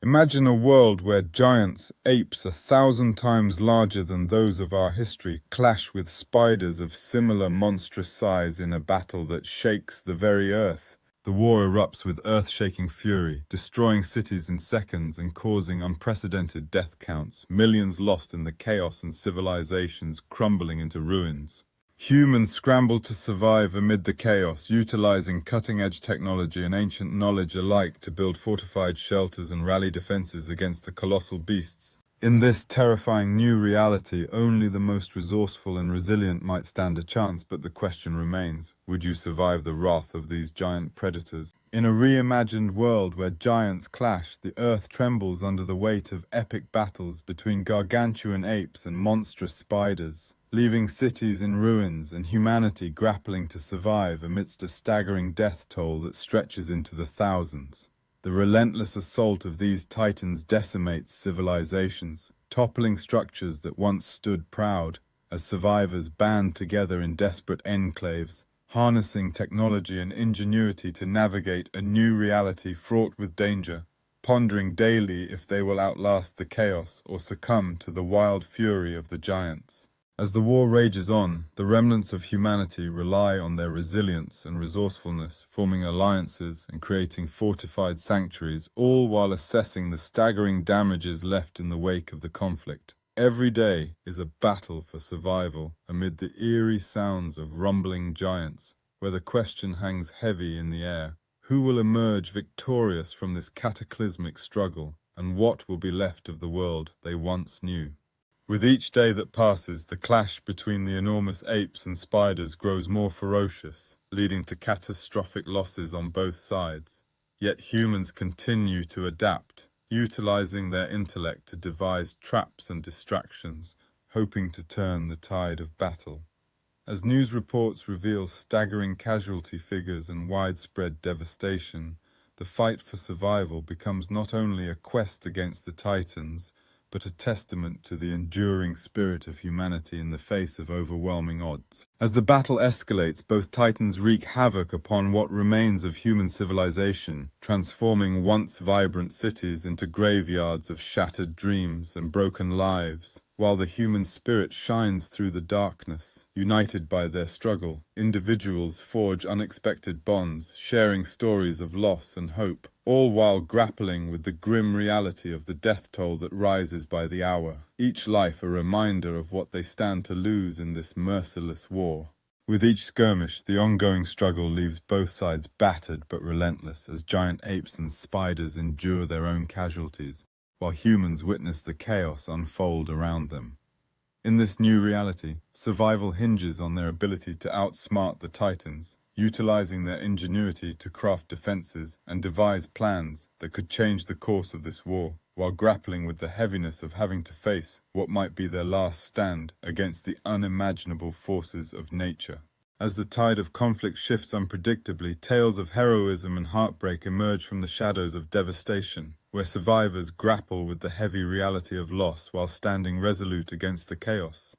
Imagine a world where giants, apes 1,000 times larger than those of our history, clash with spiders of similar monstrous size in a battle that shakes the very earth. The war erupts with earth-shaking fury, destroying cities in seconds and causing unprecedented death counts, millions lost in the chaos and civilizations crumbling into ruins. Humans scramble to survive amid the chaos, utilizing cutting-edge technology and ancient knowledge alike to build fortified shelters and rally defenses against the colossal beasts. In this terrifying new reality, only the most resourceful and resilient might stand a chance, but the question remains, would you survive the wrath of these giant predators? In a reimagined world where giants clash, the earth trembles under the weight of epic battles between gargantuan apes and monstrous spiders, leaving cities in ruins and humanity grappling to survive amidst a staggering death toll that stretches into the thousands. The relentless assault of these titans decimates civilizations, toppling structures that once stood proud, as survivors band together in desperate enclaves, harnessing technology and ingenuity to navigate a new reality fraught with danger, pondering daily if they will outlast the chaos or succumb to the wild fury of the giants. As the war rages on, the remnants of humanity rely on their resilience and resourcefulness, forming alliances and creating fortified sanctuaries, all while assessing the staggering damages left in the wake of the conflict. Every day is a battle for survival amid the eerie sounds of rumbling giants, where the question hangs heavy in the air. Who will emerge victorious from this cataclysmic struggle, and what will be left of the world they once knew? With each day that passes, the clash between the enormous apes and spiders grows more ferocious, leading to catastrophic losses on both sides. Yet humans continue to adapt, utilizing their intellect to devise traps and distractions, hoping to turn the tide of battle. As news reports reveal staggering casualty figures and widespread devastation, the fight for survival becomes not only a quest against the titans, but a testament to the enduring spirit of humanity in the face of overwhelming odds. As the battle escalates, both titans wreak havoc upon what remains of human civilization, transforming once vibrant cities into graveyards of shattered dreams and broken lives. While the human spirit shines through the darkness, united by their struggle, individuals forge unexpected bonds, sharing stories of loss and hope, all while grappling with the grim reality of the death toll that rises by the hour, each life a reminder of what they stand to lose in this merciless war. With each skirmish, the ongoing struggle leaves both sides battered but relentless, as giant apes and spiders endure their own casualties, while humans witness the chaos unfold around them. In this new reality, survival hinges on their ability to outsmart the titans, utilizing their ingenuity to craft defenses and devise plans that could change the course of this war, while grappling with the heaviness of having to face what might be their last stand against the unimaginable forces of nature. As the tide of conflict shifts unpredictably, tales of heroism and heartbreak emerge from the shadows of devastation, where survivors grapple with the heavy reality of loss while standing resolute against the chaos.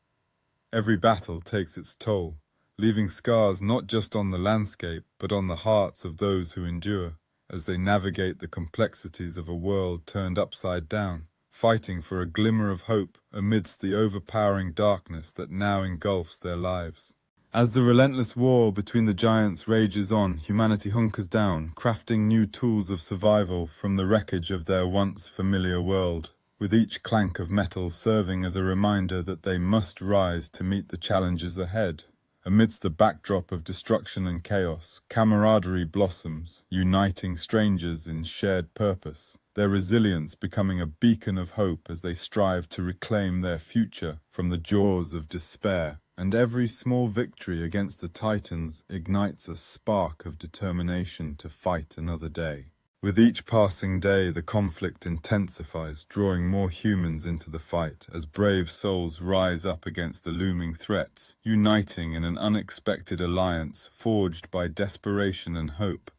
Every battle takes its toll, leaving scars not just on the landscape, but on the hearts of those who endure, as they navigate the complexities of a world turned upside down, fighting for a glimmer of hope amidst the overpowering darkness that now engulfs their lives. As the relentless war between the giants rages on, humanity hunkers down, crafting new tools of survival from the wreckage of their once familiar world, with each clank of metal serving as a reminder that they must rise to meet the challenges ahead. Amidst the backdrop of destruction and chaos, camaraderie blossoms, uniting strangers in shared purpose, their resilience becoming a beacon of hope as they strive to reclaim their future from the jaws of despair. And every small victory against the titans ignites a spark of determination to fight another day. With each passing day, the conflict intensifies, drawing more humans into the fight, as brave souls rise up against the looming threats, uniting in an unexpected alliance forged by desperation and hope.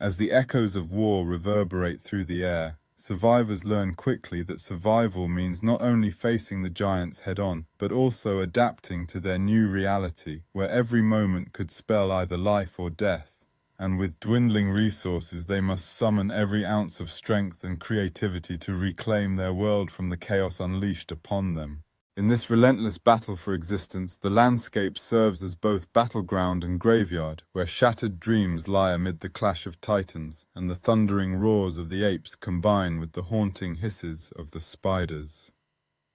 As the echoes of war reverberate through the air, survivors learn quickly that survival means not only facing the giants head-on, but also adapting to their new reality, where every moment could spell either life or death. and with dwindling resources they must summon every ounce of strength and creativity to reclaim their world from the chaos unleashed upon them. In this relentless battle for existence, the landscape serves as both battleground and graveyard, where shattered dreams lie amid the clash of titans, and the thundering roars of the apes combine with the haunting hisses of the spiders.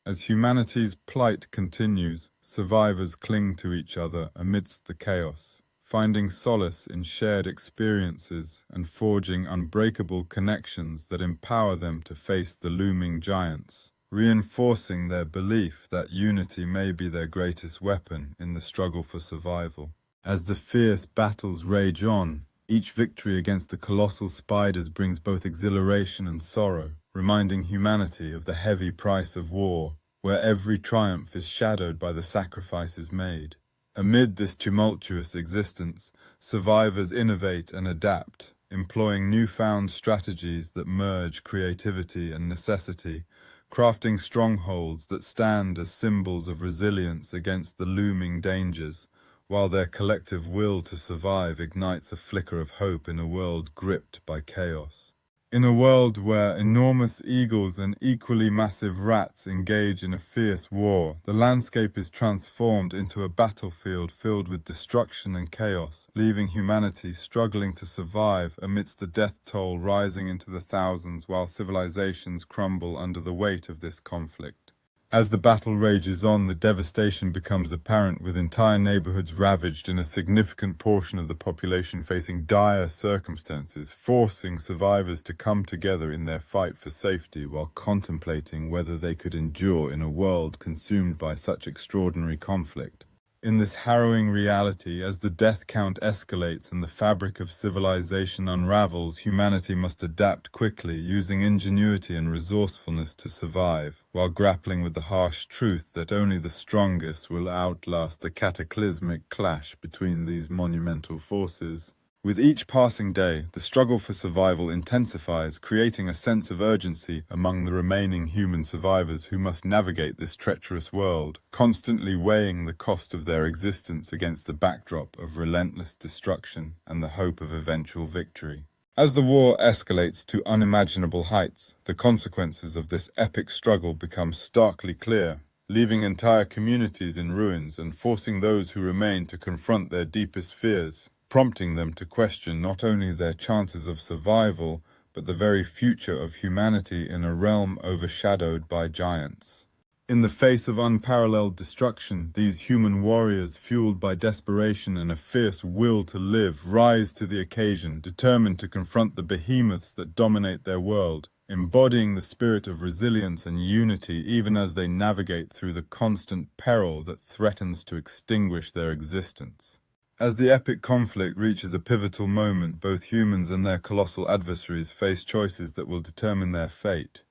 As humanity's plight continues, survivors cling to each other amidst the chaos, finding solace in shared experiences and forging unbreakable connections that empower them to face the looming giants, reinforcing their belief that unity may be their greatest weapon in the struggle for survival. As the fierce battles rage on, each victory against the colossal spiders brings both exhilaration and sorrow, reminding humanity of the heavy price of war, where every triumph is shadowed by the sacrifices made. Amid this tumultuous existence, survivors innovate and adapt, employing newfound strategies that merge creativity and necessity, crafting strongholds that stand as symbols of resilience against the looming dangers, while their collective will to survive ignites a flicker of hope in a world gripped by chaos. In a world where enormous eagles and equally massive rats engage in a fierce war, the landscape is transformed into a battlefield filled with destruction and chaos, leaving humanity struggling to survive amidst the death toll rising into the thousands while civilizations crumble under the weight of this conflict. As the battle rages on, the devastation becomes apparent, with entire neighborhoods ravaged and a significant portion of the population facing dire circumstances, forcing survivors to come together in their fight for safety while contemplating whether they could endure in a world consumed by such extraordinary conflict. In this harrowing reality, as the death count escalates and the fabric of civilization unravels, humanity must adapt quickly, using ingenuity and resourcefulness to survive, while grappling with the harsh truth that only the strongest will outlast the cataclysmic clash between these monumental forces. With each passing day, the struggle for survival intensifies, creating a sense of urgency among the remaining human survivors who must navigate this treacherous world, constantly weighing the cost of their existence against the backdrop of relentless destruction and the hope of eventual victory. As the war escalates to unimaginable heights, the consequences of this epic struggle become starkly clear, leaving entire communities in ruins and forcing those who remain to confront their deepest fears, prompting them to question not only their chances of survival, but the very future of humanity in a realm overshadowed by giants. In the face of unparalleled destruction, these human warriors, fueled by desperation and a fierce will to live, rise to the occasion, determined to confront the behemoths that dominate their world, embodying the spirit of resilience and unity even as they navigate through the constant peril that threatens to extinguish their existence. As the epic conflict reaches a pivotal moment, both humans and their colossal adversaries face choices that will determine their fate.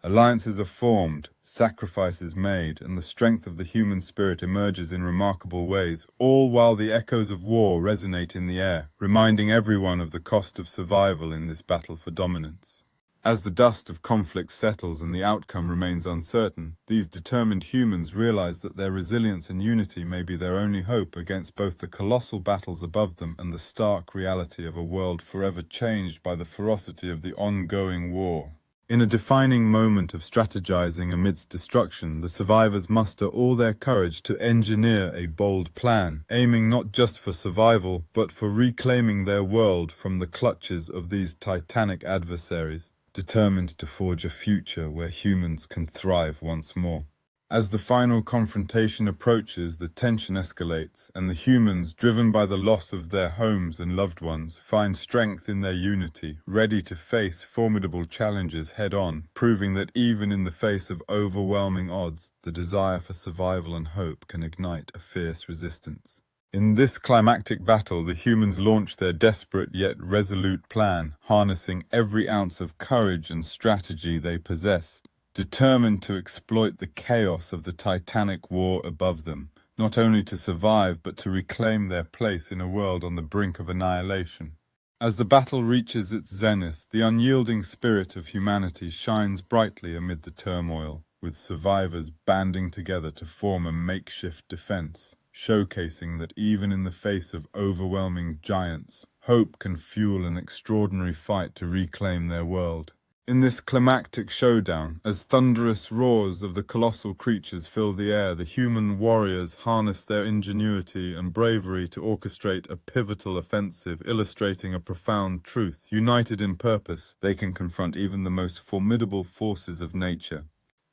Alliances are formed, sacrifices made, and the strength of the human spirit emerges in remarkable ways, all while the echoes of war resonate in the air, reminding everyone of the cost of survival in this battle for dominance. As the dust of conflict settles and the outcome remains uncertain, these determined humans realize that their resilience and unity may be their only hope against both the colossal battles above them and the stark reality of a world forever changed by the ferocity of the ongoing war. In a defining moment of strategizing amidst destruction, the survivors muster all their courage to engineer a bold plan, aiming not just for survival, but for reclaiming their world from the clutches of these titanic adversaries, determined to forge a future where humans can thrive once more. As the final confrontation approaches, the tension escalates, and the humans, driven by the loss of their homes and loved ones, find strength in their unity, ready to face formidable challenges head-on, proving that even in the face of overwhelming odds, the desire for survival and hope can ignite a fierce resistance. In this climactic battle, the humans launch their desperate yet resolute plan, harnessing every ounce of courage and strategy they possess, determined to exploit the chaos of the titanic war above them, not only to survive but to reclaim their place in a world on the brink of annihilation. As the battle reaches its zenith, the unyielding spirit of humanity shines brightly amid the turmoil, with survivors banding together to form a makeshift defense, showcasing that even in the face of overwhelming giants, hope can fuel an extraordinary fight to reclaim their world. In this climactic showdown, as thunderous roars of the colossal creatures fill the air, the human warriors harness their ingenuity and bravery to orchestrate a pivotal offensive, illustrating a profound truth. United in purpose, they can confront even the most formidable forces of nature.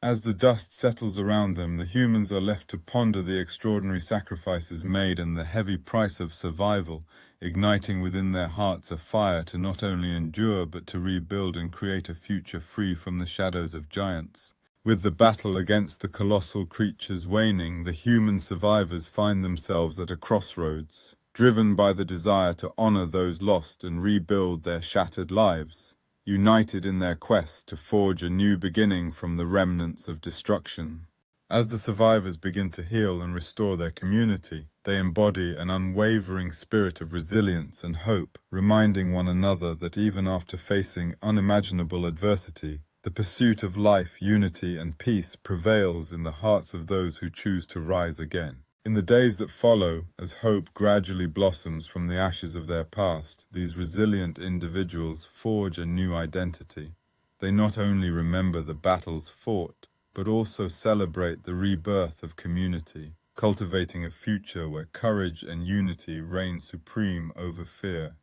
As the dust settles around them, the humans are left to ponder the extraordinary sacrifices made and the heavy price of survival, igniting within their hearts a fire to not only endure but to rebuild and create a future free from the shadows of giants. With the battle against the colossal creatures waning, the human survivors find themselves at a crossroads, driven by the desire to honor those lost and rebuild their shattered lives. United in their quest to forge a new beginning from the remnants of destruction. As the survivors begin to heal and restore their community, they embody an unwavering spirit of resilience and hope, reminding one another that even after facing unimaginable adversity, the pursuit of life, unity, and peace prevails in the hearts of those who choose to rise again. In the days that follow, as hope gradually blossoms from the ashes of their past, these resilient individuals forge a new identity. They not only remember the battles fought, but also celebrate the rebirth of community, cultivating a future where courage and unity reign supreme over fear.